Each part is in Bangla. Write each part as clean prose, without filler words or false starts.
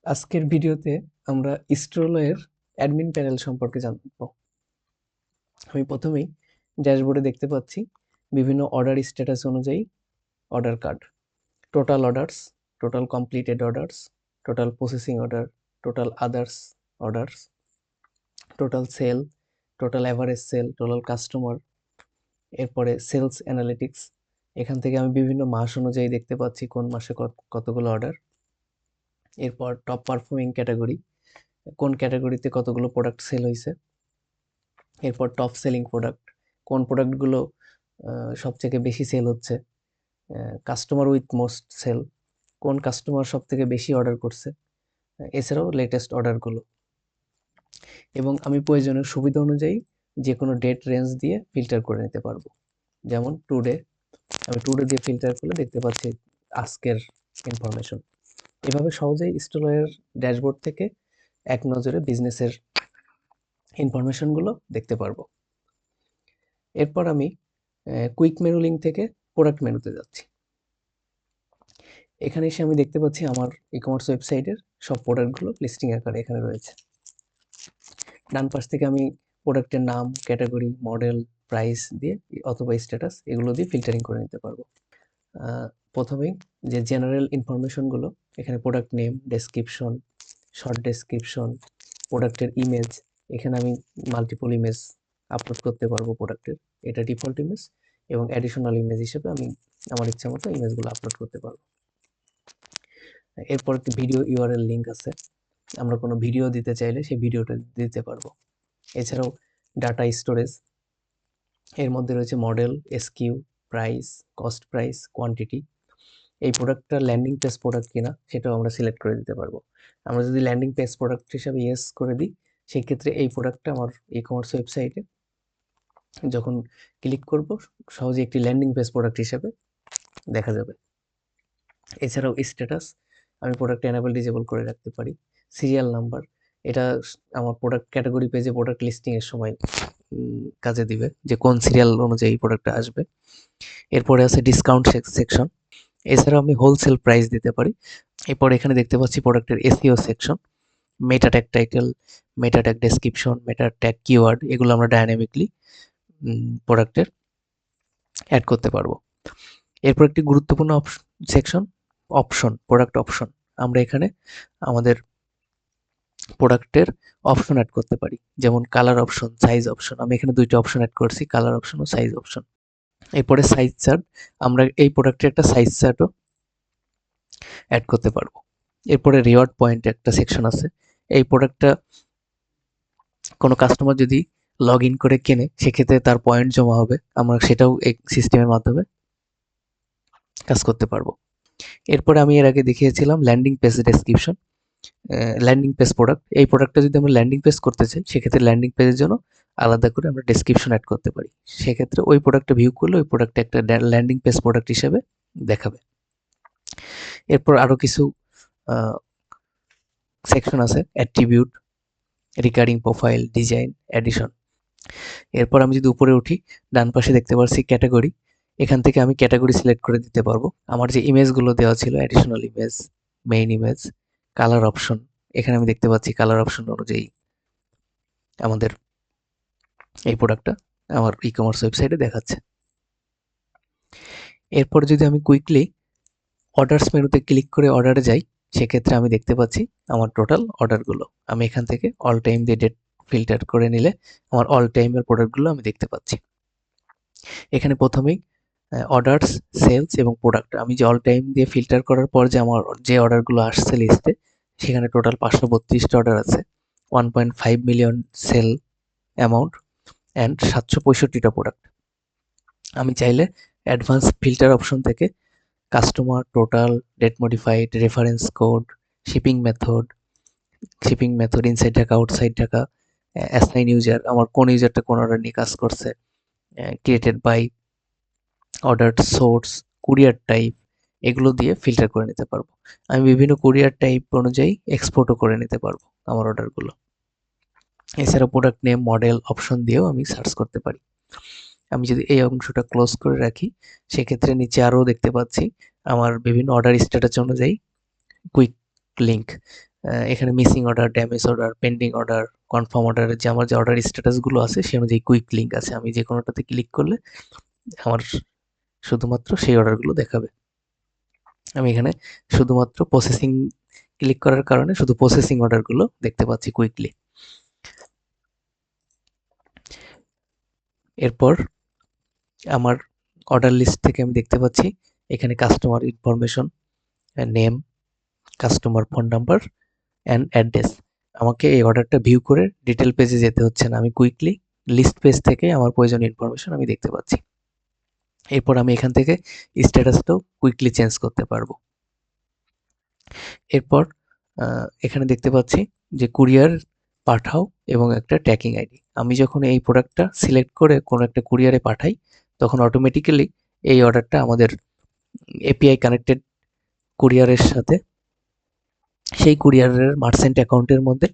আজকের ভিডিওতে আমরা স্ট্রোলের অ্যাডমিন প্যানেল সম্পর্কে জানবো। আমি প্রথমেই ড্যাশবোর্ডে দেখতে পাচ্ছি বিভিন্ন অর্ডার স্ট্যাটাস অনুযায়ী order card, total orders, total completed orders, total processing order, total others orders, total sale, total average sale, total customer, এরপরে সেলস অ্যানালিটিক্স। এখান থেকে আমি বিভিন্ন মাস অনুযায়ী দেখতে পাচ্ছি কোন মাসে কতগুলো অর্ডার। এরপর টপ পারফর্মিং ক্যাটাগরি, কোন ক্যাটাগরিতে কতগুলো প্রোডাক্ট সেল হয়েছে। এরপর টপ সেলিং প্রোডাক্ট, কোন প্রোডাক্টগুলো সবথেকে বেশি সেল হচ্ছে। কাস্টমার উইথ মোস্ট সেল, কোন কাস্টমার সব থেকে বেশি অর্ডার করছে। এছাড়াও লেটেস্ট অর্ডারগুলো। এবং আমি প্রয়োজনীয় সুবিধা অনুযায়ী যে কোনো ডেট রেঞ্জ দিয়ে ফিল্টার করে নিতে পারবো। যেমন টুডে, আমি টুডে দিয়ে ফিল্টার করলে দেখতে পাচ্ছি আজকের ইনফরমেশন। এভাবে সহজেই স্টোরের ড্যাশবোর্ড থেকে এক নজরে বিজনেসের ইনফরমেশনগুলো দেখতে পারবো। এরপর আমি কুইক মেনু লিঙ্ক থেকে প্রোডাক্ট মেনুতে যাচ্ছি। এখানে এসে আমি দেখতে পাচ্ছি আমার ই-কমার্স ওয়েবসাইটের সব প্রোডাক্টগুলো লিস্টিং আকারে এখানে রয়েছে। ডান পাশ থেকে আমি প্রোডাক্টের নাম, ক্যাটাগরি, মডেল, প্রাইস দিয়ে অথবা স্ট্যাটাস এগুলো দিয়ে ফিল্টারিং করে নিতে পারবো। প্রথমেই যে জেনারেল ইনফরমেশনগুলো, এখানে product name, description, short description, প্রোডাক্টের ইমেজ। এখানে আমি মাল্টিপল ইমেজ আপলোড করতে পারবো প্রোডাক্টের, এটা ডিফল্ট ইমেজ, এবং অ্যাডিশনাল ইমেজ হিসেবে আমি আমার ইচ্ছা মতো ইমেজগুলো আপলোড করতে পারবো। এরপর একটি ভিডিও ইউআরএল লিঙ্ক আছে, আমরা কোনো ভিডিও দিতে চাইলে সেই ভিডিওটা দিতে পারবো। এছাড়াও ডাটা স্টোরেজ, এর মধ্যে রয়েছে model, SQ, price, cost price, quantity. এই প্রোডাক্টটা ল্যান্ডিং পেজ প্রোডাক্ট কিনা সেটাও আমরা সিলেক্ট করে দিতে পারবো। আমরা যদি ল্যান্ডিং পেজ প্রোডাক্ট হিসাবে ইয়েস করে দিই, সেক্ষেত্রে এই প্রোডাক্টটা আমার ই কমার্স ওয়েবসাইটে যখন ক্লিক করব সহজে একটি ল্যান্ডিং পেজ প্রোডাক্ট হিসাবে দেখা যাবে। এছাড়াও স্ট্যাটাস, আমি প্রোডাক্ট এনেবল ডিজেবল করে রাখতে পারি। সিরিয়াল নাম্বার, এটা আমার প্রোডাক্ট ক্যাটাগরি পেজে প্রোডাক্ট লিস্টিং এর সময় কাজে দিবে যে কোন সিরিয়াল অনুযায়ী প্রোডাক্টটা আসবে। এরপরে আছে ডিসকাউন্ট সেকশন, এছাড়াও আমি হোলসেল প্রাইস দিতে পারি। এরপর এখানে দেখতে পাচ্ছি প্রোডাক্টের এসইও সেকশন, মেটা tag title, meta tag description, meta tag keyword, এগুলো আমরা ডাইনামিকলি প্রোডাক্টের অ্যাড করতে পারবো। এরপর একটি গুরুত্বপূর্ণ সেকশন, অপশন, প্রোডাক্ট অপশন। আমরা এখানে আমাদের প্রোডাক্টের অপশন অ্যাড করতে পারি, যেমন কালার অপশন, সাইজ অপশন। আমি এখানে দুইটা অপশন অ্যাড করছি, কালার অপশন ও সাইজ অপশন। এরপরে সাইজ চার্ট, আমরা এই প্রোডাক্টের একটা সাইজ চার্টও অ্যাড করতে পারবো। এরপরে রিওয়ার্ড পয়েন্ট একটা সেকশন আছে, এই প্রোডাক্টটা কোনো কাস্টমার যদি লগ ইন করে কেনে সেক্ষেত্রে তার পয়েন্ট জমা হবে, আমরা সেটাও এই সিস্টেমের মাধ্যমে কাজ করতে পারবো। এরপরে আমি এর আগে দেখিয়েছিলাম landing page description, landing page product. এই প্রোডাক্টটা যদি আমরা ল্যান্ডিং পেজ করতে চাই সেক্ষেত্রে ল্যান্ডিং পেজের জন্য আলাদা করে আমরা ডেসক্রিপশন অ্যাড করতে পারি। সেক্ষেত্রে ওই প্রোডাক্টটা ভিউ করলে ওই প্রোডাক্টটা একটা ল্যান্ডিং পেজ প্রোডাক্ট হিসেবে দেখাবে। এরপর আরও কিছু সেকশন আছে, attribute, recurring profile, design, edition. এরপর আমি যদি উপরে উঠি, ডান পাশে দেখতে পাচ্ছি ক্যাটাগরি, এখান থেকে আমি ক্যাটাগরি সিলেক্ট করে দিতে পারবো। আমার যে ইমেজগুলো দেওয়া ছিল, additional image, main image, colour option, এখানে আমি দেখতে পাচ্ছি কালার অপশন অনুযায়ী আমাদের এই প্রোডাক্টটা আমার ই কমার্স ওয়েবসাইটে দেখাচ্ছে। এরপর যদি আমি কুইকলি অর্ডার্স মেনুতে ক্লিক করে অর্ডারে যাই, সেক্ষেত্রে আমি দেখতে পাচ্ছি আমার টোটাল অর্ডারগুলো। আমি এখান থেকে অল টাইম দিয়ে ডেট ফিল্টার করে নিলে আমার অল টাইমের প্রোডাক্টগুলো আমি দেখতে পাচ্ছি। এখানে প্রথমেই অর্ডার্স, সেলস এবং প্রোডাক্ট, আমি যে অল টাইম দিয়ে ফিল্টার করার পর যে আমার যে অর্ডারগুলো আসছে লিস্টে, সেখানে টোটাল 532টা অর্ডার আছে, 1.5 মিলিয়ন সেল অ্যামাউন্ট অ্যান্ড 765টা প্রোডাক্ট। আমি চাইলে অ্যাডভান্স ফিল্টার অপশন থেকে customer, total, date modified, reference code, shipping method, inside Dhaka, outside Dhaka, assign user, আমার কোন ইউজারটা কোন অর্ডার নিয়ে কাজ করছে, created by, order source, courier type, এগুলো দিয়ে ফিল্টার করে নিতে পারবো। আমি বিভিন্ন কুরিয়ার টাইপ অনুযায়ী এক্সপোর্টও করে নিতে পারবো আমার অর্ডারগুলো। এছাড়া প্রোডাক্ট নেম, মডেল অপশন দিয়েও আমি সার্চ করতে পারি। আমি যদি এই অংশটা ক্লোজ করে রাখি, সেক্ষেত্রে নিচে আরও দেখতে পাচ্ছি আমার বিভিন্ন অর্ডার স্ট্যাটাস অনুযায়ী কুইক লিঙ্ক, এখানে missing order, damage order, pending order, confirm অর্ডারের যে আমার যে অর্ডার স্ট্যাটাসগুলো আছে সে অনুযায়ী কুইক লিঙ্ক আছে। আমি যে কোনোটাতে ক্লিক করলে আমার শুধুমাত্র সেই অর্ডারগুলো দেখাবে। আমি এখানে শুধুমাত্র প্রসেসিং ক্লিক করার কারণে শুধু প্রসেসিং অর্ডারগুলো দেখতে পাচ্ছি কুইকলি। এরপর আমার অর্ডার লিস্ট থেকে আমি দেখতে পাচ্ছি এখানে customer information, name, customer phone number and address. আমাকে এই অর্ডারটা ভিউ করে ডিটেল পেজে যেতে হচ্ছে না, আমি কুইকলি লিস্ট পেজ থেকে আমার প্রয়োজনীয় ইনফরমেশন আমি দেখতে পাচ্ছি। এরপর আমি এখান থেকে স্ট্যাটাসটাও কুইকলি চেঞ্জ করতে পারবো। এরপর এখানে দেখতে পাচ্ছি যে কুরিয়ার পাঠাও এবং একটা ট্র্যাকিং আইডি। আমি যখন এই প্রোডাক্টটা সিলেক্ট করে কোনো একটা কুরিয়ারে পাঠাই তখন অটোমেটিক্যালি এই অর্ডারটা আমাদের এপিআই কানেক্টেড কুরিয়ারের সাথে সেই কুরিয়ারের মার্চেন্ট অ্যাকাউন্টের মধ্যে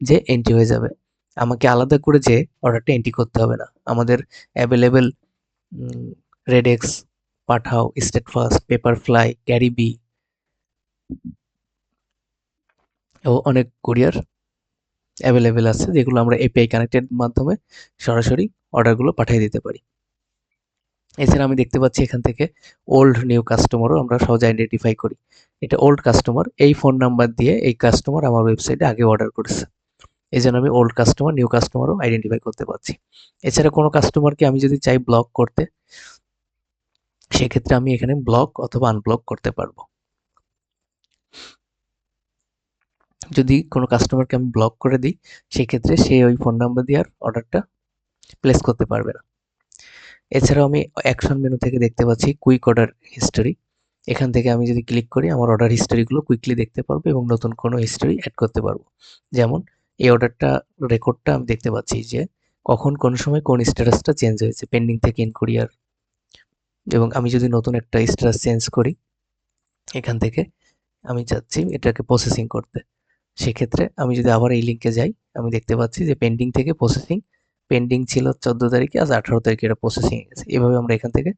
যে এন্ট্রি হয়ে যাবে। আমাকে আলাদা করে যে অর্ডারটা এন্ট্রি করতে হবে না। আমাদের অ্যাভেলেবেল রেডেক্স, পাঠাও, স্টেটফাস্ট, পেপারফ্লাই, ক্যারিবি ও অনেক কুরিয়ার অ্যাভেলেবেল আছে যেগুলো আমরা এপিআই কানেক্টেড মাধ্যমে সরাসরি অর্ডারগুলো পাঠিয়ে দিতে পারি। এছাড়া আমি দেখতে পাচ্ছি এখান থেকে ওল্ড নিউ কাস্টমারও আমরা সহজে আইডেন্টিফাই করি। এটা ওল্ড কাস্টমার, এই ফোন নাম্বার দিয়ে এই কাস্টমার আমার ওয়েবসাইটে আগে অর্ডার করেছে। এই জন্য আমি ওল্ড কাস্টমার, নিউ কাস্টমারও আইডেন্টিফাই করতে পারছি। এছাড়া কোনো কাস্টমারকে আমি যদি চাই ব্লক করতে, সেক্ষেত্রে আমি এখানে ব্লক অথবা আনব্লক করতে পারবো। যদি কোনো কাস্টমারকে আমি ব্লক করে দিই সেক্ষেত্রে সে ওই ফোন নাম্বার দিয়ে আর অর্ডারটা প্লেস করতে পারবে না। এছাড়াও আমি অ্যাকশন মেনু থেকে দেখতে পাচ্ছি কুইক অর্ডার হিস্টোরি। এখান থেকে আমি যদি ক্লিক করি আমার অর্ডার হিস্টোরিগুলো কুইকলি দেখতে পারবো এবং নতুন কোনো হিস্টোরি অ্যাড করতে পারবো। যেমন এই অর্ডারটা রেকর্ডটা আমি দেখতে পাচ্ছি যে কখন কোন সময় কোন স্ট্যাটাসটা চেঞ্জ হয়েছে, পেন্ডিং থেকে ইন কুরিয়ার। এবং আমি যদি নতুন একটা স্ট্যাটাস চেঞ্জ করি এখান থেকে আমি চাচ্ছি এটাকে প্রসেসিং করতে, সেক্ষেত্রে আমি যদি আবার এই লিঙ্কে যাই আমি দেখতে পাচ্ছি যে পেন্ডিং থেকে প্রসেসিং, পেন্ডিং ছিল 14 তারিখে, আজ 18 তারিখে এটা প্রসেসিং হয়ে গেছে। এভাবে আমরা এখান থেকে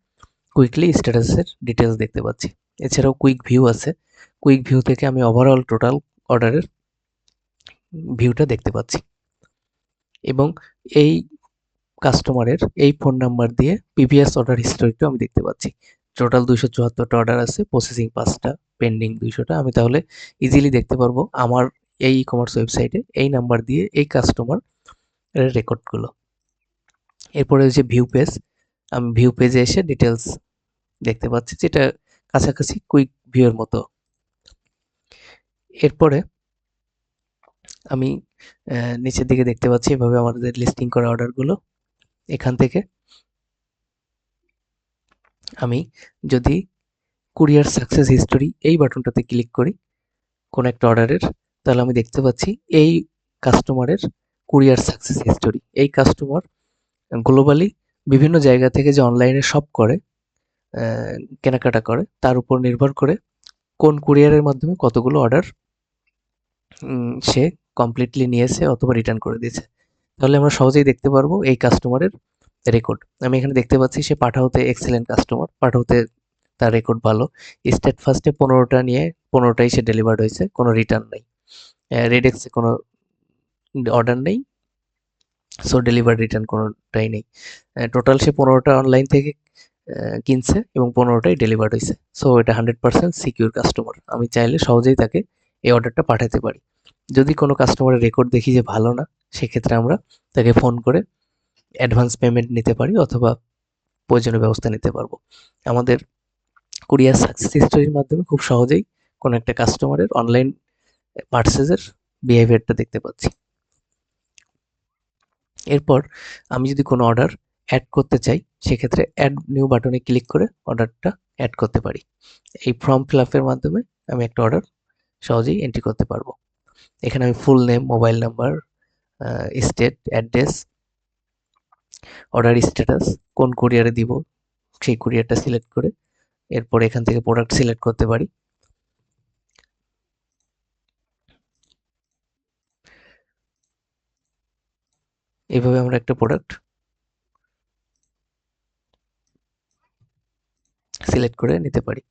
কুইকলি স্ট্যাটাসের ডিটেলস দেখতে পাচ্ছি। এছাড়াও কুইক ভিউ আছে, কুইক ভিউ থেকে আমি ওভারঅল টোটাল অর্ডারের ভিউটা দেখতে পাচ্ছি এবং এই কাস্টমারের এই ফোন নাম্বার দিয়ে প্রিভিয়াস অর্ডার হিস্টোরিটাও আমি দেখতে পাচ্ছি। টোটাল 274টা অর্ডার আছে, প্রসেসিং 5টা, পেন্ডিং 200টা। আমি তাহলে ইজিলি দেখতে পারবো আমার এই ই কমার্স ওয়েবসাইটে এই নাম্বার দিয়ে এই কাস্টমার রেকর্ডগুলো। এরপরে যে ভিউ পেজ, আমি ভিউ পেজে এসে ডিটেলস দেখতে পাচ্ছি যেটা কাছাকাছি কুইক ভিউয়ের মতো। এরপরে আমি নিচের দিকে দেখতে পাচ্ছি এভাবে আমাদের লিস্টিং করা অর্ডারগুলো। এখান থেকে আমি যদি কুরিয়ার সাকসেস হিস্টোরি এই বাটনটাতে ক্লিক করি কোন একটা অর্ডারের, তাহলে আমি দেখতে পাচ্ছি এই কাস্টমারের কুরিয়ার সাকসেস হিস্টোরি। এই কাস্টমার গ্লোবালি বিভিন্ন জায়গা থেকে যে অনলাইনে শপ করে, কেনাকাটা করে, তার উপর নির্ভর করে কোন কুরিয়ারের মাধ্যমে কতগুলো অর্ডার সে কমপ্লিটলি নিয়েছে অথবা রিটার্ন করে দিয়েছে। তাহলে আমরা সহজেই দেখতে পারবো এই কাস্টমারের রেকর্ড। আমি এখানে দেখতে পাচ্ছি সে পাঠাওতে এক্সেলেন্ট কাস্টমার, পাঠাওতে তার রেকর্ড ভালো। স্টেট ফার্স্টে 15টা নিয়ে 15টাই সে ডেলিভার্ড হয়েছে, কোনো রিটার্ন নেই। রেডেক্সে কোনো অর্ডার নেই, সো ডেলিভার রিটার্ন কোনোটাই নেই। টোটাল সে 15টা অনলাইন থেকে কিনছে এবং 15টাই ডেলিভার্ড হয়েছে। সো এটা 100% সিকিউর কাস্টমার। আমি চাইলে সহজেই তাকে এই অর্ডারটা পাঠাতে পারি। যদি কোনো কাস্টমারের রেকর্ড দেখি যে ভালো না, সেক্ষেত্রে আমরা তাকে ফোন করে অ্যাডভান্স পেমেন্ট নিতে পারি অথবা প্রয়োজনীয় ব্যবস্থা নিতে পারবো। আমাদের কুরিয়ার সাকসেস হিস্টোরির মাধ্যমে খুব সহজেই কোনো একটা কাস্টমারের অনলাইন পার্সেসের বিহেভিয়ারটা দেখতে পাচ্ছি। এরপর আমি যদি কোনো অর্ডার অ্যাড করতে চাই সেক্ষেত্রে অ্যাড নিউ বাটনে ক্লিক করে অর্ডারটা অ্যাড করতে পারি। এই ফর্ম ফিল আপের মাধ্যমে আমি একটা অর্ডার সহজেই এন্ট্রি করতে পারবো। এখানে আমি full name, mobile number, state, address, order status, কোন কুরিয়ারে দিব সেই কুরিয়ারটা সিলেক্ট করে এরপর এখান থেকে প্রোডাক্ট সিলেক্ট করতে পারি। এইভাবে আমরা একটা প্রোডাক্ট সিলেক্ট করে নিতে পারি।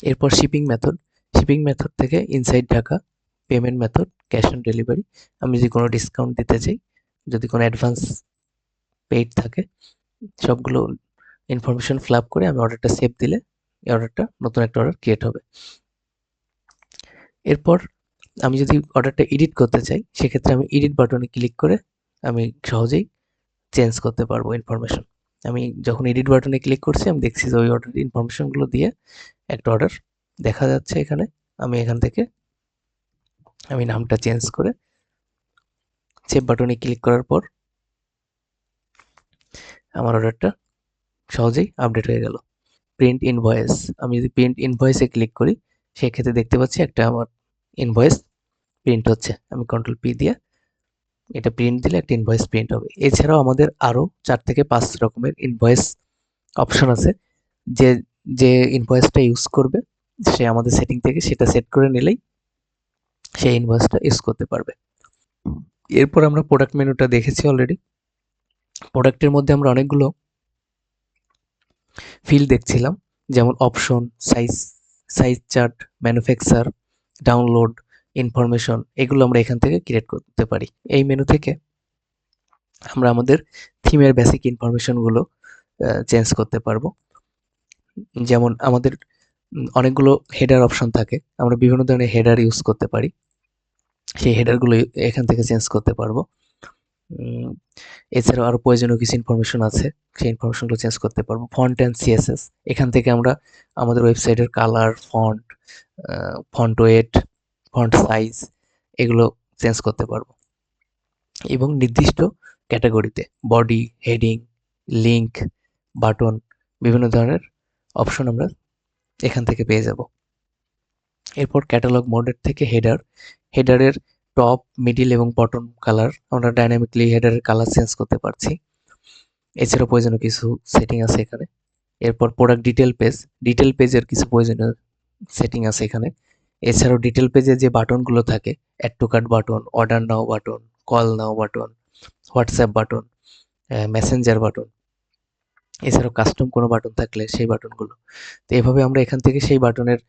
এরপর শিপিং মেথড থেকে inside Dhaka, payment method, cash on delivery. আমি যদি কোনো ডিসকাউন্ট দিতে চাই, যদি কোনো অ্যাডভান্স পেইড থাকে, সবগুলো ইনফরমেশন ফিল আপ করে আমি অর্ডারটা সেভ দিলে এই অর্ডারটা নতুন একটা অর্ডার ক্রিয়েট হবে। এরপর আমি যদি অর্ডারটা এডিট করতে চাই, সেক্ষেত্রে আমি এডিট বাটনে ক্লিক করে আমি সহজেই চেঞ্জ করতে পারবো ইনফরমেশন। আমি যখন এডিট বাটনে ক্লিক করছি, আমি দেখছি যে ওই অর্ডার ইনফরমেশনগুলো দিয়ে একটা অর্ডার দেখা যাচ্ছে এখানে। আমি এখান থেকে আমি নামটা চেঞ্জ করে সেভ বাটনে ক্লিক করার পর আমার অর্ডারটা সহজেই আপডেট হয়ে গেল। প্রিন্ট ইনভয়েস, আমি যদি প্রিন্ট ইনভয়েসে ক্লিক করি, সেক্ষেত্রে দেখতে পাচ্ছি একটা আমার ইনভয়েস প্রিন্ট হচ্ছে। আমি কন্ট্রোল পি দিয়ে এটা প্রিন্ট দিলে একটা ইনভয়েস প্রিন্ট হবে। এছাড়াও আমাদের আরও 4 থেকে 5 রকমের ইনভয়েস অপশন আছে। যে যে ইনভয়েসটা ইউজ করবে, সে আমাদের সেটিং থেকে সেটা সেট করে নিলেই সেই ইনভয়েসটা ইউজ করতে পারবে। এরপর আমরা প্রোডাক্ট মেনুটা দেখেছি অলরেডি। প্রোডাক্টের মধ্যে আমরা অনেকগুলো ফিল্ড দেখছিলাম, যেমন option, size chart, manufacture, download, information, এগুলো আমরা এখান থেকে ক্রিয়েট করতে পারি। এই মেনু থেকে আমরা আমাদের থিমের বেসিক ইনফরমেশনগুলো চেঞ্জ করতে পারবো। যেমন আমাদের অনেকগুলো হেডার অপশন থাকে, আমরা বিভিন্ন ধরনের হেডার ইউজ করতে পারি, সেই হেডারগুলো এখান থেকে চেঞ্জ করতে পারবো। এছাড়াও আরও প্রয়োজনীয় কিছু ইনফরমেশন আছে, সেই ইনফরমেশনগুলো চেঞ্জ করতে পারবো। ফন্ট অ্যান্ড সিএসএস, এখান থেকে আমরা আমাদের ওয়েবসাইটের colour, font wait, font size, এগুলো চেঞ্জ করতে পারবো। এবং নির্দিষ্ট ক্যাটাগরিতে বডি, হেডিং, লিঙ্ক, বাটন, বিভিন্ন ধরনের অপশন আমরা এখান থেকে পেয়ে যাব। এরপর ক্যাটালগ মোডের থেকে হেডারের টপ, মিডিল এবং বটম কালার আমরা ডাইনামিকলি হেডারের কালার চেঞ্জ করতে পারছি। এছাড়াও প্রয়োজনীয় কিছু সেটিং আছে এখানে। এরপর প্রোডাক্ট ডিটেল পেজের কিছু প্রয়োজনীয় সেটিং আছে এখানে। এছাড়াও ডিটেল পেজে যে বাটনগুলো থাকে, add to cart button, order now button, call now button, WhatsApp button, messenger button, এছাড়াও কাস্টম কোনো বাটন থাকলে সেই বাটনগুলো। তো এভাবে আমরা এখান থেকে সেই বাটনের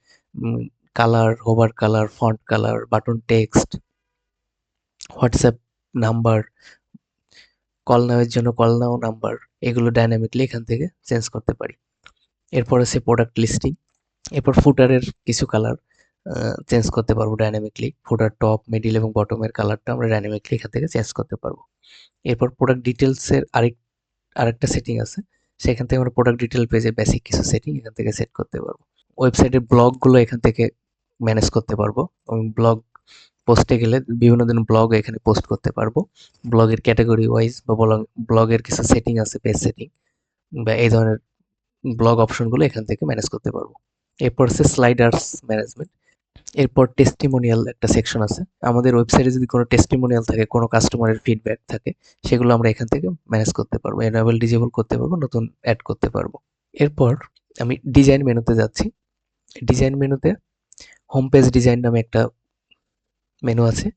colour, hover colour, font colour, button text, WhatsApp number, call নাওয়ের জন্য কল নাও নাম্বার, এগুলো ডাইনামিকলি এখান থেকে চেঞ্জ করতে পারি। এরপর আছে প্রোডাক্ট লিস্টিং। এরপর ফুটারের কিছু কালার চেঞ্জ করতে পারবো ডাইনামিকলি। ফুটার টপ, মিডিল এবং বটমের কালারটা আমরা ডাইনামিকলি এখান থেকে চেঞ্জ করতে পারবো। এরপর প্রোডাক্ট ডিটেলসের আরেকটা সেটিং আছে, সেখান থেকে আমরা প্রোডাক্ট ডিটেল পেজে বেসিক কিছু সেটিং এখান থেকে সেট করতে পারবো। ওয়েবসাইটের ব্লগগুলো এখান থেকে ম্যানেজ করতে পারবো। ব্লগ পোস্টে গেলে বিভিন্ন ধরনের ব্লগ এখানে পোস্ট করতে পারবো। ব্লগের ক্যাটাগরি ওয়াইজ বা ব্লগের কিছু সেটিং আছে, পেজ সেটিং বা এই ধরনের ব্লগ অপশনগুলো এখান থেকে ম্যানেজ করতে পারবো। এরপর আছে স্লাইডার্স ম্যানেজমেন্ট। এরপর টেস্টিমোনিয়াল একটা সেকশন আছে। আমাদের ওয়েবসাইটে যদি কোনো টেস্টিমোনিয়াল থাকে, কোনো কাস্টমারের ফিডব্যাক থাকে, সেগুলো আমরা এখান থেকে ম্যানেজ করতে পারবো, এনেবল ডিজেবল করতে পারবো, নতুন অ্যাড করতে পারবো। এরপর আমি ডিজাইন মেনুতে যাচ্ছি। ডিজাইন মেনুতে হোম পেজ ডিজাইন নামে একটা মেনু আছে।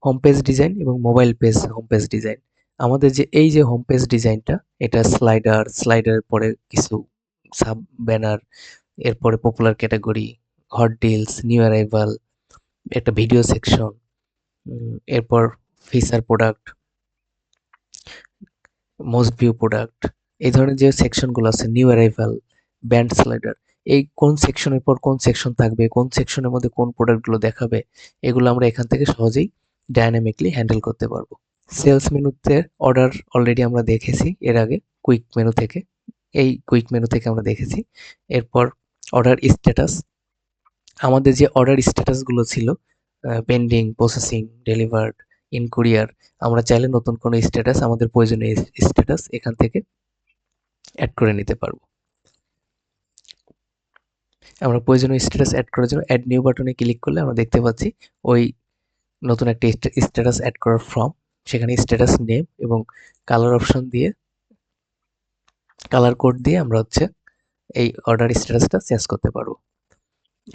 হোম পেজ ডিজাইন এবং mobile page home page design. আমাদের যে এই যে হোম পেজ ডিজাইনটা, এটা স্লাইডারের পরে কিছু সাব ব্যানার, এরপরে popular category, hot deals, new arrival, একটা ভিডিও সেকশন, এরপর feature product, most view product, এই ধরনের যে সেকশনগুলো আছে, নিউ অ্যারাইভাল, ব্যান্ড স্লাইডার, এই কোন সেকশনের পর কোন সেকশন থাকবে, কোন সেকশনের মধ্যে কোন প্রোডাক্টগুলো দেখাবে, এগুলো আমরা এখান থেকে সহজেই ডাইনামিকলি হ্যান্ডেল করতে পারবো। সেলস মেনুতে অর্ডার অলরেডি আমরা দেখেছি এর আগে, কুইক মেনু থেকে, এই কুইক মেনু থেকে আমরা দেখেছি। এরপর অর্ডার স্ট্যাটাস, আমাদের যে অর্ডার স্ট্যাটাসগুলো ছিল, pending, processing, delivered, in courier, আমরা চাইলে নতুন কোনো স্ট্যাটাস, আমাদের প্রয়োজনীয় স্ট্যাটাস এখান থেকে অ্যাড করে নিতে পারবো। আমরা প্রয়োজনীয় স্ট্যাটাস অ্যাড করার জন্য অ্যাড নিউ বাটনে ক্লিক করলে আমরা দেখতে পাচ্ছি ওই নতুন একটা স্ট্যাটাস অ্যাড করার ফর্ম, সেখানে স্ট্যাটাস নেম এবং কালার অপশন দিয়ে, কালার কোড দিয়ে আমরা হচ্ছে এই অর্ডার স্ট্যাটাসটা চেঞ্জ করতে পারবো,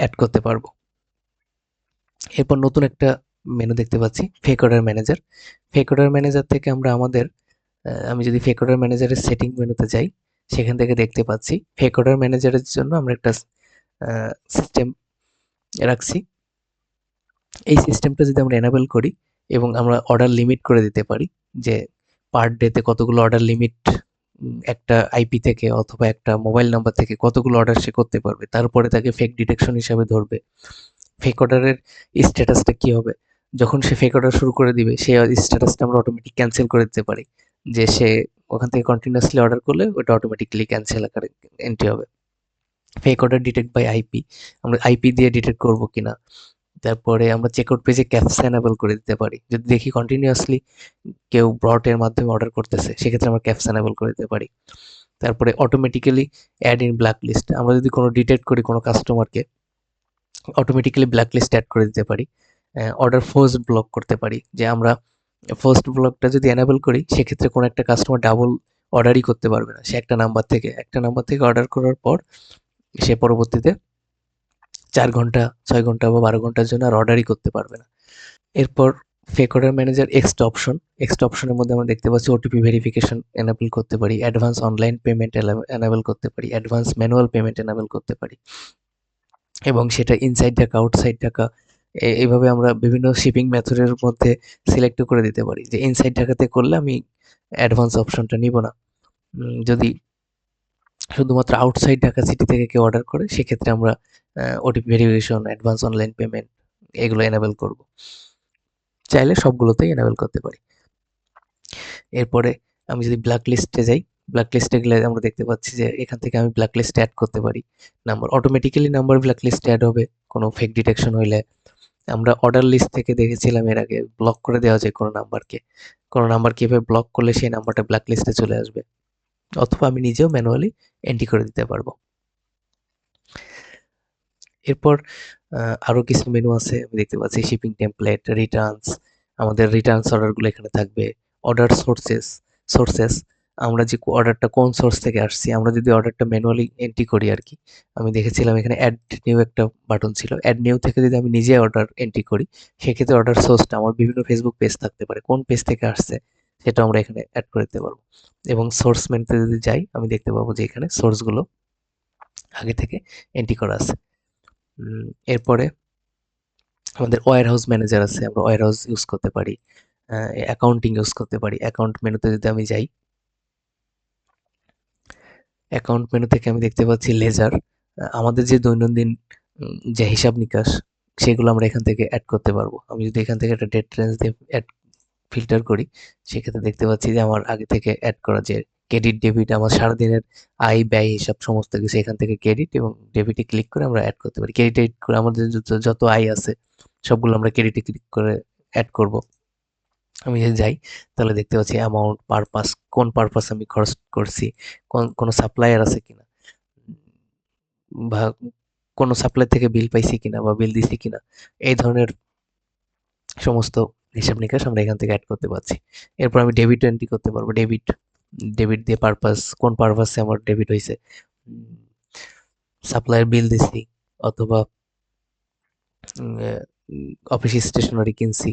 অ্যাড করতে পারবো। এরপর নতুন একটা মেনু দেখতে পাচ্ছি, fake order manager. Fake order manager থেকে আমরা আমাদের আমি যদি ফেক অর্ডার ম্যানেজারের সেটিং মেনুতে যাই, সেখান থেকে দেখতে পাচ্ছি ফেক অর্ডার ম্যানেজারের জন্য আমরা একটা সিস্টেম রাখছি। এই সিস্টেমটা যদি আমরা এনাবেল করি এবং আমরা অর্ডার লিমিট করে দিতে পারি যে পার ডেতে কতগুলো অর্ডার লিমিট, একটা আইপি থেকে অথবা একটা মোবাইল নাম্বার থেকে কতগুলো অর্ডার সে করতে পারবে, তারপরে তাকে ফেক ডিটেকশন হিসাবে ধরবে। ফেক অর্ডারের স্ট্যাটাসটা কি হবে? যখন সে ফেক অর্ডার শুরু করে দিবে, সেই স্ট্যাটাসটা আমরা অটোমেটিক ক্যান্সেল করে দিতে পারি, যে সে ওখান থেকে কন্টিনিউয়াসলি অর্ডার করলে ওটা অটোমেটিক্যালি ক্যান্সেল আকারে এন্ট্রি হবে। Fake order detect by IP, আমরা আইপি দিয়ে ডিটেক্ট করব কিনা। তারপরে আমরা চেকআউট পেজে ক্যাপচা এনেবল করে দিতে পারি। যদি দেখি কন্টিনিউয়াসলি কেউ ব্রটের মাধ্যমে অর্ডার করতেছে, সেক্ষেত্রে আমরা ক্যাপচা এনেবল করে দিতে পারি। তারপরে automatically add in black list, আমরা যদি কোনো ডিটেক্ট করি কোনো কাস্টমারকে, অটোমেটিক্যালি ব্ল্যাক লিস্ট অ্যাড করে দিতে পারি। অর্ডার ফোর্স ব্লক করতে পারি, যে আমরা ফার্স্ট ব্লকটা যদি এনেবল করি, সেক্ষেত্রে কোনো একটা কাস্টমার ডাবল অর্ডারই করতে পারবে না। সে একটা নাম্বার থেকে অর্ডার করার পর সে পরবর্তীতে 4 ঘন্টা, 6 ঘন্টা বা 12 ঘন্টার জন্য আর অর্ডারই করতে পারবে না। এরপর ফেক অর্ডার ম্যানেজার এক্সট অপশনের মধ্যে আমরা দেখতে পাচ্ছি ওটিপি ভেরিফিকেশন এনাবেল করতে পারি, অ্যাডভান্স অনলাইন পেমেন্ট এনাবেল করতে পারি, অ্যাডভান্স ম্যানুয়াল পেমেন্ট এনাবেল করতে পারি, এবং সেটা ইনসাইড ঢাকা, আউটসাইড ঢাকা, এইভাবে আমরা বিভিন্ন শিপিং মেথডের মধ্যে সিলেক্ট করে দিতে পারি যে ইনসাইড ঢাকাতে করলে আমি অ্যাডভান্স অপশনটা নিব না। যদি শুধুমাত্র আউটসাইড ঢাকা সিটি থেকে কেউ অর্ডার করে, সেক্ষেত্রে আমরা OTP verification, advance online payment এগুলো এনাবেল করব। চাইলে সবগুলোতেই এনাবেল করতে পারি। এরপরে আমি যদি ব্ল্যাক লিস্টে যাই, ব্ল্যাক লিস্টে গেলে আমরা দেখতে পাচ্ছি যে এখান থেকে আমি ব্ল্যাক লিস্টে অ্যাড করতে পারি নাম্বার, অটোমেটিক্যালি নাম্বার ব্ল্যাক লিস্টে অ্যাড হবে কোনো ফেক ডিটেকশন হইলে। আমরা অর্ডার লিস্ট থেকে দেখেছিলাম এর আগে ব্লক করে দেওয়া যায় কোনো নাম্বারকে এভাবে ব্লক করলে সেই নাম্বারটা ব্ল্যাক লিস্টে চলে আসবে, অথবা আমি নিজেও ম্যানুয়ালি এন্ট্রি করে দিতে পারবো। এরপর আরো কিছু মেনু আছে, আমি দেখতে পাচ্ছি শিপিং টেমপ্লেট, রিটার্নস, আমাদের রিটার্নস অর্ডারগুলো এখানে থাকবে। অর্ডার সোর্সেস, আমরা যে অর্ডারটা কোন সোর্স থেকে আসছি, আমরা যদি অর্ডারটা ম্যানুয়ালি এন্ট্রি করি আর কি, আমি দেখেছিলাম এখানে অ্যাড নিউ একটা বাটন ছিল, অ্যাড নিউ থেকে যদি আমি নিজে অর্ডার এন্ট্রি করি, সেক্ষেত্রে অর্ডার সোর্সটা আমার বিভিন্ন ফেসবুক পেজ থাকতে পারে, কোন পেজ থেকে আসছে সেটা আমরা এখানে অ্যাড করে দিতে পারবো। এবং সোর্স মেনুতে যদি যাই, আমি দেখতে পাবো যে এখানে সোর্সগুলো আগে থেকে এন্ট্রি করা আছে। এরপরে আমাদের ওয়্যার হাউস ম্যানেজার আছে, আমরা ওয়্যার হাউস ইউজ করতে পারি, অ্যাকাউন্টিং ইউজ করতে পারি। অ্যাকাউন্ট মেনুতে যদি আমি যাই, অ্যাকাউন্ট মেনু থেকে আমি দেখতে পাচ্ছি লেজার, আমাদের যে দৈনন্দিন যে হিসাব নিকাশ, সেগুলো আমরা এখান থেকে অ্যাড করতে পারবো। আমি যদি এখান থেকে একটা ডেট রেঞ্জ দিয়ে অ্যাড ফিল্টার করি, সেক্ষেত্রে দেখতে পাচ্ছি যে আমার আগে থেকে অ্যাড করা যে ক্রেডিট ডেবিট, আমার সারাদিনের আয় ব্যয় হিসাব সমস্ত কিছু এখান থেকে ক্রেডিট এবং ডেবিটে ক্লিক করে আমরা অ্যাড করতে পারি। ক্রেডিট করে আমাদের যত আয় আছে সবগুলো আমরা ক্রেডিটে ক্লিক করে অ্যাড করব। আমি যদি যাই, তাহলে দেখতে পাচ্ছি অ্যামাউন্ট, পারপাস, কোন পারপাস আমি খরচ করছি, কোনো সাপ্লায়ার আছে কিনা, বা কোনো সাপ্লাই থেকে বিল পাইছি কিনা বা বিল দিছি কিনা, এই ধরনের সমস্ত হিসাব নিকাশ আমরা এখান থেকে অ্যাড করতে পারছি। এরপর আমি ডেবিট এন্ট্রি করতে পারবো, ডেবিট ডেবিট দিয়ে পারপাস, কোন পারপাসে আমার ডেবিট হয়েছে, সাপ্লায়ার বিল দিছি, অথবা অফিস স্টেশনারি কিনছি,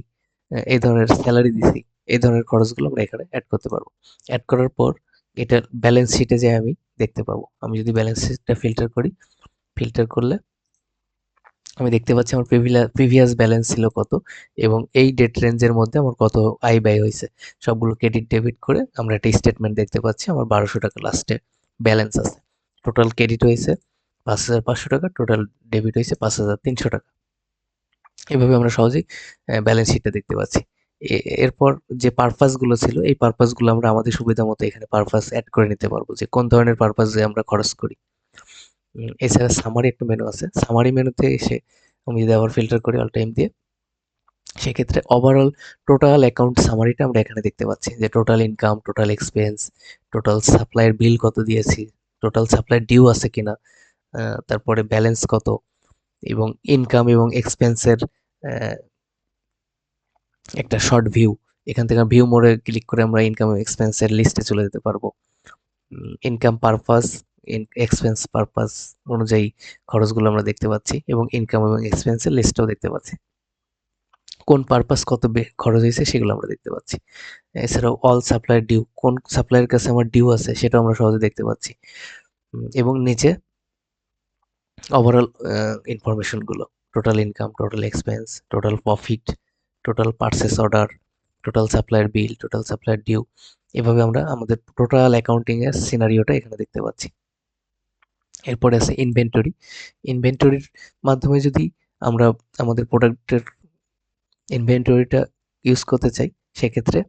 এই ধরনের স্যালারি দিছি, এই ধরনের খরচগুলো আমরা এখানে অ্যাড করতে পারবো। অ্যাড করার পর এটা ব্যালেন্স শিটে যে আমি দেখতে পাবো। আমি যদি ব্যালেন্স শিটটা ফিল্টার করি, ফিল্টার করলে আমি দেখতে পাচ্ছি আমার প্রিভিয়াস ব্যালেন্স ছিল কত, এবং এই ডেট রেঞ্জের মধ্যে আমার কত আয় ব্যয় হয়েছে, সবগুলো ক্রেডিট ডেবিট করে আমরা একটা স্টেটমেন্ট দেখতে পাচ্ছি। আমার 1200 টাকা লাস্টে ব্যালেন্স আছে, টোটাল ক্রেডিট হয়েছে 5500 টাকা, টোটাল ডেবিট হয়েছে 5300 টাকা। এভাবে আমরা সহজেই ব্যালেন্স শিটটা দেখতে পাচ্ছি। এরপর যে পারপাসগুলো ছিল, এই পারপাসগুলো আমরা আমাদের সুবিধা মতো এখানে পারপাস অ্যাড করে নিতে পারবো, যে কোন ধরনের পারপাসে আমরা খরচ করি। এছাড়া সামারি একটা মেনু আছে, সামারি মেনুতে এসে আমি যদি আবার ফিল্টার করি অল টাইম দিয়ে, সেক্ষেত্রে ওভারঅল টোটাল অ্যাকাউন্ট সামারিটা আমরা এখানে দেখতে পাচ্ছি, যে total income, total expense, total সাপ্লাইয়ের বিল কত দিয়েছি, টোটাল সাপ্লাইয়ের ডিউ আছে কিনা, তারপরে ব্যালেন্স কত, এবং ইনকাম এবং এক্সপেন্সের একটা শর্ট ভিউ। এখান থেকে ভিউ মোডে ক্লিক করে আমরা ইনকাম এবং এক্সপেন্সের লিস্টে চলে যেতে পারবো। ইনকাম পারপাস, এক্সপেন্স পারপাস অনুযায়ী খরচগুলো আমরা দেখতে পাচ্ছি, এবং ইনকাম এবং এক্সপেন্সের লিস্টও দেখতে পাচ্ছি। কোন পারপাস কত খরচ হয়েছে সেগুলো আমরা দেখতে পাচ্ছি। এছাড়াও অল সাপ্লায়ার ডিউ, কোন সাপ্লায়ারের কাছে আমার ডিউ আছে সেটাও আমরা সহজে দেখতে পাচ্ছি। এবং নিচে ওভারঅল ইনফরমেশনগুলো, total income, total expense, total profit, total purchase order, total supplier bill, total supplier due. এভাবে আমরা আমাদের টোটাল অ্যাকাউন্টিংয়ের সিনারিওটা এখানে দেখতে পাচ্ছি। এরপরে আছে ইনভেন্টরি। ইনভেন্টরির মাধ্যমে যদি আমরা আমাদের প্রোডাক্টের ইনভেন্টরিটা ইউজ করতে চাই, সেক্ষেত্রে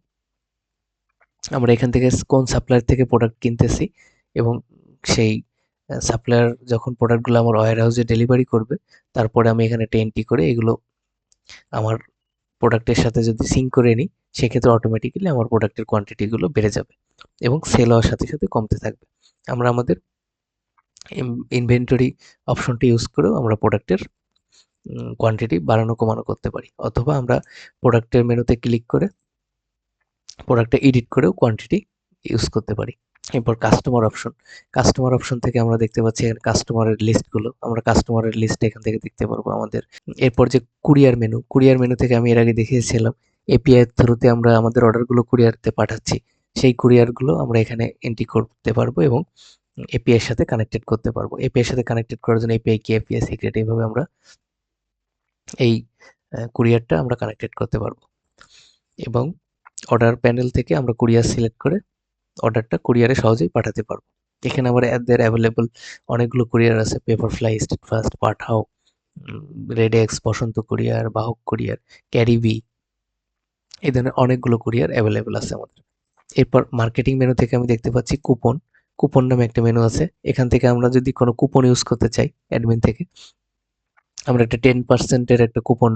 আমরা এখান থেকে কোন সাপ্লায়ার থেকে প্রোডাক্ট কিনতেছি এবং সেই সাপ্লায়ার যখন প্রোডাক্টগুলো আমার ওয়্যার হাউসে ডেলিভারি করবে, তারপরে আমি এখানে একটা এন্ট্রি করে এগুলো আমার প্রোডাক্টের সাথে যদি সিঙ্ক করে নিই, সেক্ষেত্রে অটোমেটিক্যালি আমার প্রোডাক্টের কোয়ান্টিটিগুলো বেড়ে যাবে এবং সেল হওয়ার সাথে সাথে কমতে থাকবে। আমরা আমাদের ইনভেন্টরি অপশনটি ইউজ করেও আমরা প্রোডাক্টের কোয়ান্টিটি বাড়ানো কমানো করতে পারি, অথবা আমরা প্রোডাক্টের মেনুতে ক্লিক করে প্রোডাক্টটা এডিট করেও কোয়ান্টিটি ইউজ করতে পারি। এরপর কাস্টমার অপশন থেকে আমরা দেখতে পাচ্ছি এখানে কাস্টমারের লিস্টগুলো, আমরা কাস্টমারের লিস্ট এখান থেকে দেখতে পারবো আমাদের। এরপর যে কুরিয়ার মেনু থেকে আমি এর আগে দেখিয়েছিলাম এপিআই এর থ্রুতে আমরা আমাদের অর্ডারগুলো কুরিয়ারতে পাঠাচ্ছি, সেই কুরিয়ারগুলো আমরা এখানে এন্ট্রি করতে পারবো এবং এপিআই এর সাথে কানেক্টেড করতে পারবো। এপিআই এর সাথে কানেক্টেড করার জন্য এপিআই কি, এপিআই সিক্রেট, এইভাবে আমরা এই কুরিয়ারটা আমরা কানেক্টেড করতে পারবো এবং অর্ডার প্যানেল থেকে আমরা কুরিয়ার সিলেক্ট করে অর্ডারটা কুরিয়ারে সহজেই পাঠাতে পারবো। এখানে আবার এদের অ্যাভেলেবল অনেকগুলো কুরিয়ার আছে, পেপারফ্লাই, স্টেটফাস্ট, পাঠাও, রেডেক্স, বসন্ত কুরিয়ার, বাহক কুরিয়ার, ক্যারিবি, এই ধরনের অনেকগুলো কুরিয়ার অ্যাভেলেবল আছে আমাদের। এরপর মার্কেটিং মেনু থেকে আমি দেখতে পাচ্ছি কুপন নামে একটা মেনু আছে। এখান থেকে আমরা যদি কোনো কুপন ইউজ করতে চাই অ্যাডমিন থেকে, আমরা একটা 10% একটা কুপন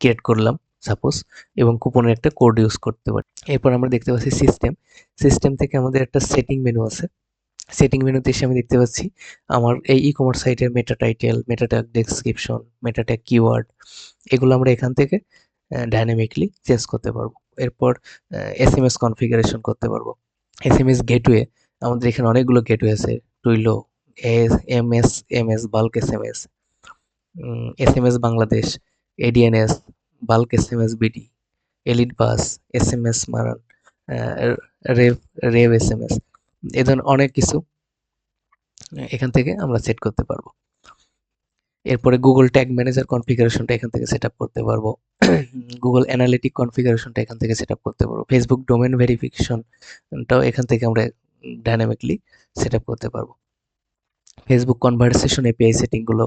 ক্রিয়েট করলাম সাপোজ, এবং কুপনের একটা কোড ইউজ করতে পারি। এরপর আমরা দেখতে পাচ্ছি সিস্টেম থেকে আমাদের একটা সেটিং মেনু আছে। সেটিং মেনুতে এসে আমি দেখতে পাচ্ছি আমার এই ই কমার্স সাইটের meta title, meta tag description, meta tag keyword, এগুলো আমরা এখান থেকে ডাইনামিকলি চেঞ্জ করতে পারবো। এরপর এসএমএস কনফিগারেশন করতে পারবো। এসএমএস গেটওয়ে, আমাদের এখানে অনেকগুলো গেটওয়ে আছে, Twilio, MS bulk SMS, SMS Bangladesh, ADNS, bulk SMS BD, elite buzz, SMS মারান, রেভ রেভ এসএমএস, এ ধরনের অনেক কিছু এখান থেকে আমরা সেট করতে পারবো। এরপরে গুগল ট্যাগ ম্যানেজার কনফিগারেশনটা এখান থেকে সেট আপ করতে পারবো। গুগল অ্যানালিটিক কনফিগারেশনটা এখান থেকে সেট আপ করতে পারবো। ফেসবুক ডোমেন ভেরিফিকেশনটাও এখান থেকে আমরা ডাইনামিকলি সেট আপ করতে পারবো। ফেসবুক কনভারসেশন এপিআই সেটিংগুলো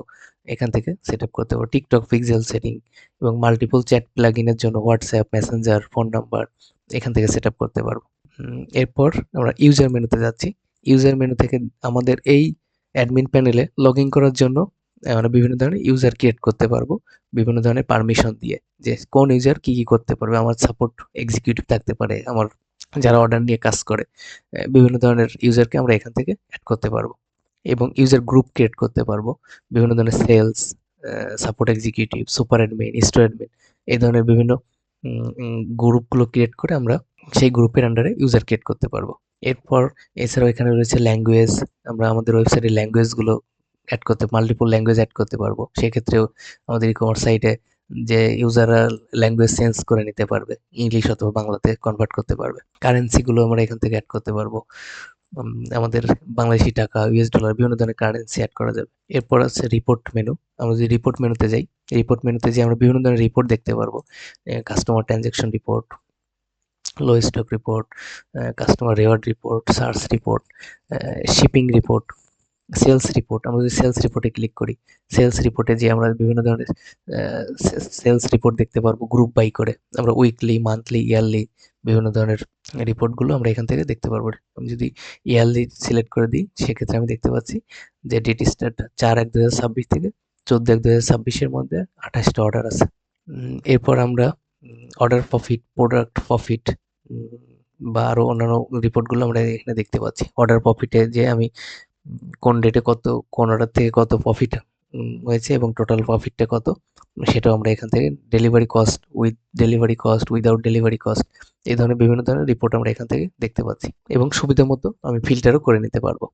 এখান থেকে সেট আপ করতে পারবো। টিকটক পিক্সেল সেটিং এবং মাল্টিপল চ্যাট প্লাগইনের জন্য হোয়াটসঅ্যাপ, মেসেঞ্জার, ফোন নাম্বার এখান থেকে সেট আপ করতে পারবো। এরপর আমরা ইউজার মেনুতে যাচ্ছি। ইউজার মেনু থেকে আমাদের এই অ্যাডমিন প্যানেলে লগ ইন করার জন্য আমরা বিভিন্ন ধরনের ইউজার ক্রিয়েট করতে পারবো, বিভিন্ন ধরনের পারমিশন দিয়ে, যে কোন ইউজার কী কী করতে পারবে। আমার সাপোর্ট এক্সিকিউটিভ থাকতে পারে, আমার যারা অর্ডার নিয়ে কাজ করে, বিভিন্ন ধরনের ইউজারকে আমরা এখান থেকে অ্যাড করতে পারবো এবং ইউজার গ্রুপ ক্রিয়েট করতে পারবো। বিভিন্ন ধরনের sales, support executive, super admin, store admin, এই ধরনের বিভিন্ন গ্রুপগুলো ক্রিয়েট করে আমরা সেই গ্রুপের আন্ডারে ইউজার ক্রিয়েট করতে পারবো। এরপর এছাড়াও এখানে রয়েছে ল্যাঙ্গুয়েজ, আমরা আমাদের ওয়েবসাইটের ল্যাঙ্গুয়েজগুলো অ্যাড করতে, মাল্টিপল ল্যাঙ্গুয়েজ অ্যাড করতে পারবো। সেক্ষেত্রেও আমাদের ই কমার্স সাইটে যে ইউজাররা ল্যাঙ্গুয়েজ চেঞ্জ করে নিতে পারবে, ইংলিশ অথবা বাংলাতে কনভার্ট করতে পারবে। কারেন্সিগুলো আমরা এখান থেকে অ্যাড করতে পারবো। আমাদের বাংলাদেশি টাকা, ইউএস ডলার, বিভিন্ন ধরনের কারেন্সি অ্যাড করা যাবে। এরপর আছে রিপোর্ট মেনু। আমরা যদি রিপোর্ট মেনুতে যাই, রিপোর্ট মেনুতে যে আমরা বিভিন্ন ধরনের রিপোর্ট দেখতে পারবো। Customer transaction report, low stock report, customer reward report, search report, shipping report, sales report. আমরা যদি সেলস রিপোর্টে ক্লিক করি, সেলস রিপোর্টে যে আমরা বিভিন্ন ধরনের সেলস রিপোর্ট দেখতে পারবো গ্রুপ বাই করে। আমরা উইকলি, মান্থলি, ইয়ারলি বিভিন্ন ধরনের রিপোর্টগুলো আমরা এখান থেকে দেখতে পারবো। আমি যদি ইয়ারলি সিলেক্ট করে দিই, সেক্ষেত্রে আমি দেখতে পাচ্ছি যে ডেট স্টার্ট 4/1/2026 থেকে 14/1/2026-এর মধ্যে 28টা অর্ডার আছে। এরপর আমরা অর্ডার প্রফিট, প্রোডাক্ট প্রফিট বা আরও অন্যান্য রিপোর্টগুলো আমরা এখানে দেখতে পাচ্ছি। অর্ডার প্রফিটে যে আমি কোন ডেটে কত, কোন অর্ডার থেকে কত প্রফিট হয়েছে এবং টোটাল প্রফিটটা কত, সেটাও আমরা এখান থেকে delivery cost, with delivery cost, without delivery cost, এই ধরনের বিভিন্ন ধরনের রিপোর্ট আমরা এখান থেকে দেখতে পাচ্ছি এবং সুবিধা মতো আমি ফিল্টারও করে নিতে পারবো।